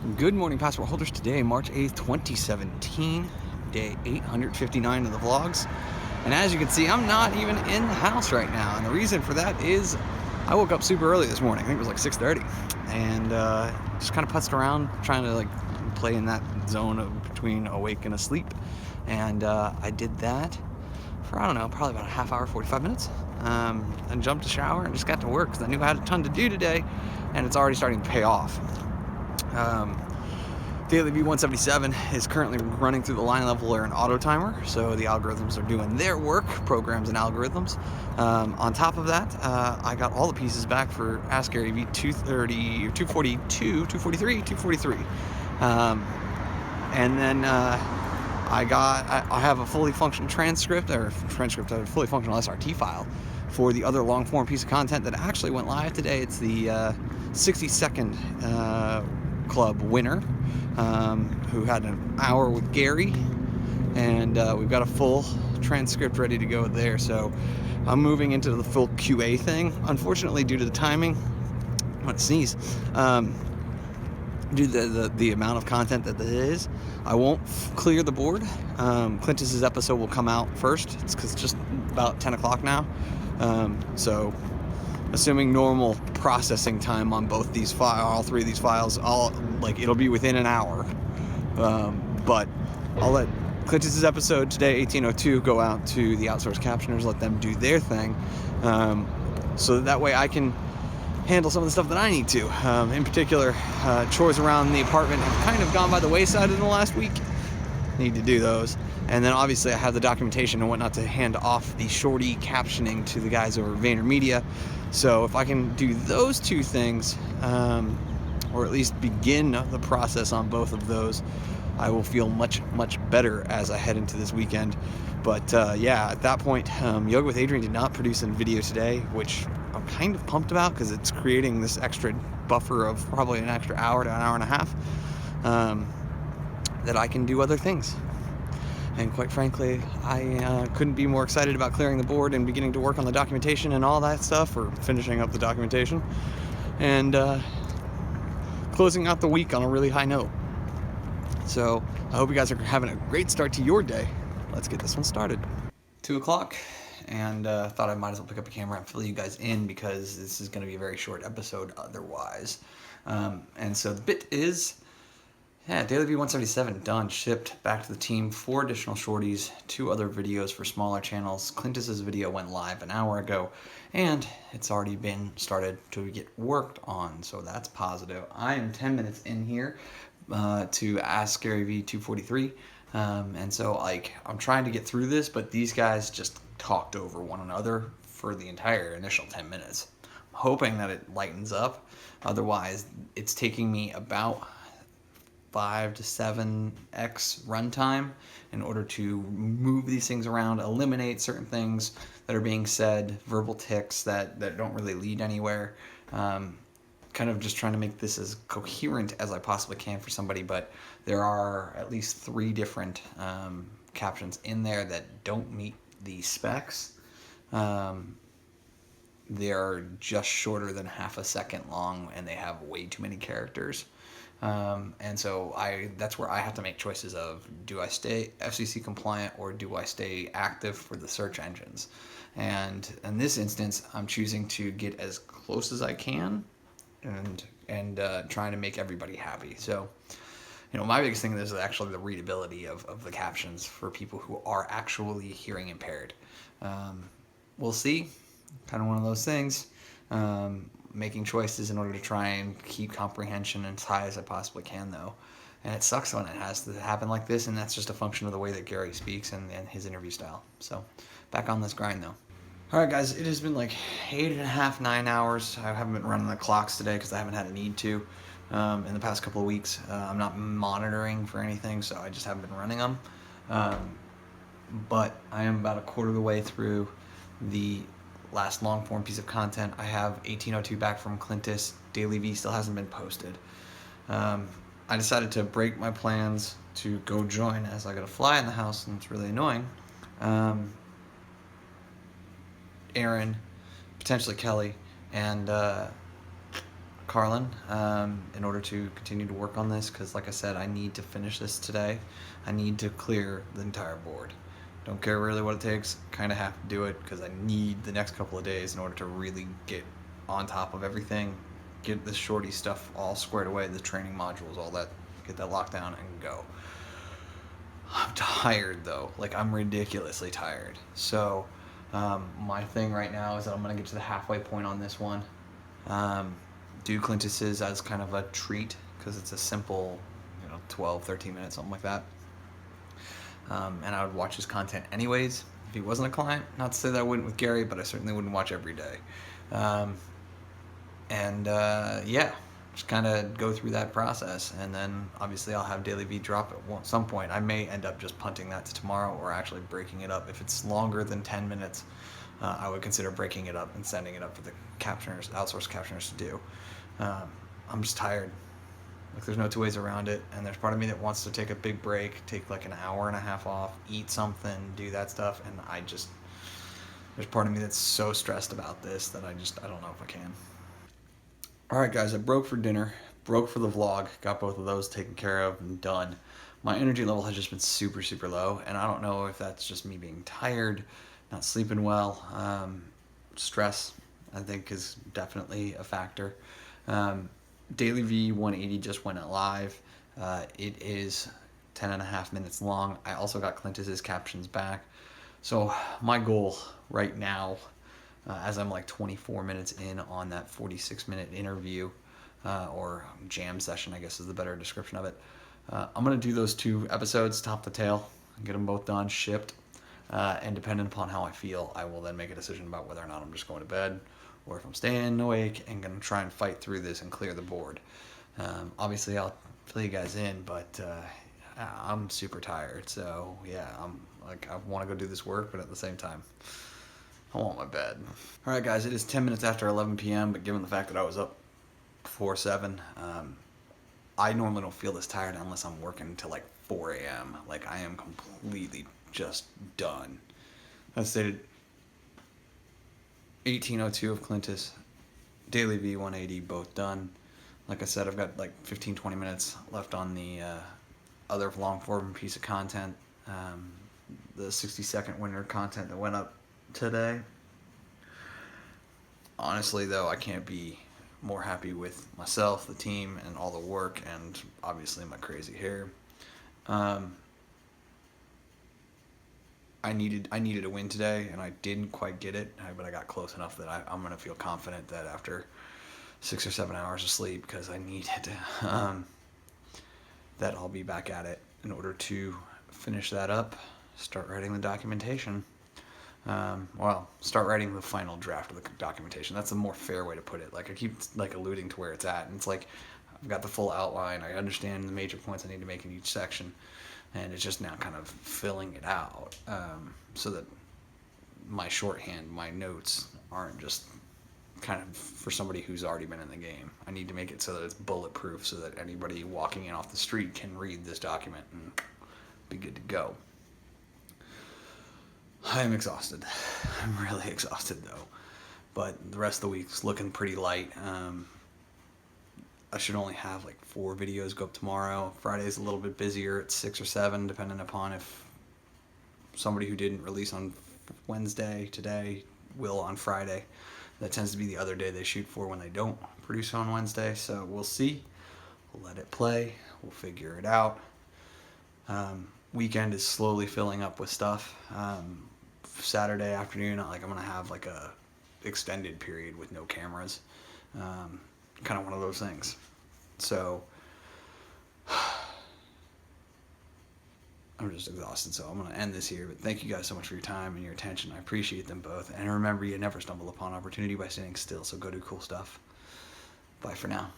Good morning, passport holders. Today, March 8th, 2017, day 859 of the vlogs. And as you can see, I'm not even in the house right now. And the reason for that is I woke up super early this morning. I think it was like 6:30. And just kind of putzed around trying to play in that zone of between awake and asleep. And I did that for, I don't know, probably about a half hour, 45 minutes. And jumped a shower and just got to work because I knew I had a ton to do today. And it's already starting to pay off. Daily V177 is currently running through the line leveler and auto timer, so the algorithms are doing their work, programs and algorithms. On top of that, I got all the pieces back for Ask Gary V 230, 242, 243, 243. And then I have a fully functional transcript, a fully functional SRT file for the other long form piece of content that actually went live today. It's the 60-second club winner, who had an hour with Gary, and we've got a full transcript ready to go there. So I'm moving into the full QA thing. Unfortunately, due to the timing, I'm gonna sneeze. Due to the amount of content that there is, I won't clear the board. Clintus's episode will come out first. It's because it's just about 10 o'clock now. So assuming normal processing time on both these all three of these files, it'll be within an hour. But I'll let Clintus's episode today, 1802, go out to the outsourced captioners, let them do their thing, so that way I can handle some of the stuff that I need to. In particular, chores around the apartment have kind of gone by the wayside in the last week. Need to do those. And then obviously I have the documentation and whatnot to hand off the shorty captioning to the guys over at VaynerMedia. So if I can do those two things, or at least begin the process on both of those, I will feel much better as I head into this weekend. But yeah, at that point, Yoga with Adrian did not produce a video today, which I'm kind of pumped about because it's creating this extra buffer of probably an extra hour to an hour and a half, that I can do other things. And quite frankly, I couldn't be more excited about clearing the board and beginning to work on the documentation and all that stuff, or finishing up the documentation, and closing out the week on a really high note. So I hope you guys are having a great start to your day. Let's get this one started. 2 o'clock, and thought I might as well pick up a camera and fill you guys in because this is going to be a very short episode otherwise. And so the bit is, yeah, Daily V177 done, shipped back to the team, 4 additional shorties, 2 other videos for smaller channels. Clintus's video went live an hour ago, and it's already been started to get worked on, so that's positive. I am 10 minutes in here to Ask Gary V 243, and so I'm trying to get through this, but these guys just talked over one another for the entire initial 10 minutes. I'm hoping that it lightens up. Otherwise, it's taking me about 5 to 7x runtime in order to move these things around, eliminate certain things that are being said, verbal tics that don't really lead anywhere. Kind of just trying to make this as coherent as I possibly can for somebody, but there are at least 3 different captions in there that don't meet the specs. They're just shorter than half a second long, and they have way too many characters. And so that's where I have to make choices of, do I stay FCC compliant or do I stay active for the search engines? And in this instance, I'm choosing to get as close as I can and trying to make everybody happy. So, my biggest thing is actually the readability of the captions for people who are actually hearing impaired. We'll see. Kind of one of those things. Making choices in order to try and keep comprehension as high as I possibly can, though. And it sucks when it has to happen like this, and that's just a function of the way that Gary speaks and his interview style. So, back on this grind, though. Alright guys, it has been like 8.5, 9 hours. I haven't been running the clocks today because I haven't had a need to in the past couple of weeks. I'm not monitoring for anything, so I just haven't been running them. But I am about a quarter of the way through the last long form piece of content. I have 1802 back from Clintus. Daily V still hasn't been posted. I decided to break my plans to go join, as I got a fly in the house and it's really annoying. Aaron, potentially Kelly, and Carlin in order to continue to work on this, because like I said, I need to finish this today. I need to clear the entire board. Don't care really what it takes, kind of have to do it because I need the next couple of days in order to really get on top of everything, get the shorty stuff all squared away, the training modules, all that, get that locked down and go. I'm tired though, like I'm ridiculously tired. So my thing right now is that I'm gonna get to the halfway point on this one. Do Clintus's as kind of a treat because it's a simple, 12, 13 minutes, something like that. And I would watch his content anyways if he wasn't a client. Not to say that I wouldn't with Gary, but I certainly wouldn't watch every day. Yeah, just kind of go through that process, and then obviously I'll have Daily V drop at some point. I may end up just punting that to tomorrow or actually breaking it up. If it's longer than 10 minutes, I would consider breaking it up and sending it up for the captioners, outsourced captioners to do. I'm just tired. Like there's no two ways around it, and there's part of me that wants to take a big break, take like an hour and a half off, eat something, do that stuff, and there's part of me that's so stressed about this that I don't know if I can. Alright guys, I broke for dinner, broke for the vlog, got both of those taken care of and done. My energy level has just been super, super low, and I don't know if that's just me being tired, not sleeping well. Stress, I think, is definitely a factor. Daily V 180 just went live. It is 10 and a half minutes long. I also got Clintus's captions back. So my goal right now, as I'm like 24 minutes in on that 46-minute interview, or jam session, I guess is the better description of it. I'm going to do those 2 episodes, top to tail, get them both done, shipped, and depending upon how I feel, I will then make a decision about whether or not I'm just going to bed, or if I'm staying awake and going to try and fight through this and clear the board. Obviously, I'll fill you guys in, but I'm super tired, so yeah, I want to go do this work, but at the same time, I want my bed. Alright guys, it is 10 minutes after 11 p.m., but given the fact that I was up before 7, I normally don't feel this tired unless I'm working until like 4 a.m. Like I am completely just done. I stated 1802 of Clintus, Daily V 180, both done. Like I said, I've got like 15-20 minutes left on the other long form piece of content, the 60-second winner content that went up today. Honestly though, I can't be more happy with myself, the team, and all the work, and obviously my crazy hair. I needed a win today, and I didn't quite get it, but I got close enough that I'm going to feel confident that after 6 or 7 hours of sleep, because I need it, that I'll be back at it in order to finish that up, start writing the documentation. Start writing the final draft of the documentation. That's a more fair way to put it. Like I keep like alluding to where it's at, and it's like I've got the full outline. I understand the major points I need to make in each section, and it's just now kind of filling it out, so that my shorthand, my notes aren't just kind of for somebody who's already been in the game. I need to make it so that it's bulletproof, so that anybody walking in off the street can read this document and be good to go. I am exhausted. I'm really exhausted though. But the rest of the week's looking pretty light. I should only have like 4 videos go up tomorrow. Friday's a little bit busier at 6 or 7, depending upon if somebody who didn't release on Wednesday today will on Friday. That tends to be the other day they shoot for when they don't produce on Wednesday. So we'll see. We'll let it play. We'll figure it out. Weekend is slowly filling up with stuff. Saturday afternoon, I'm gonna have like a extended period with no cameras. Kind of one of those things. So I'm just exhausted, so I'm gonna end this here. But thank you guys so much for your time and your attention. I appreciate them both. And remember, you never stumble upon opportunity by standing still. So go do cool stuff. Bye for now.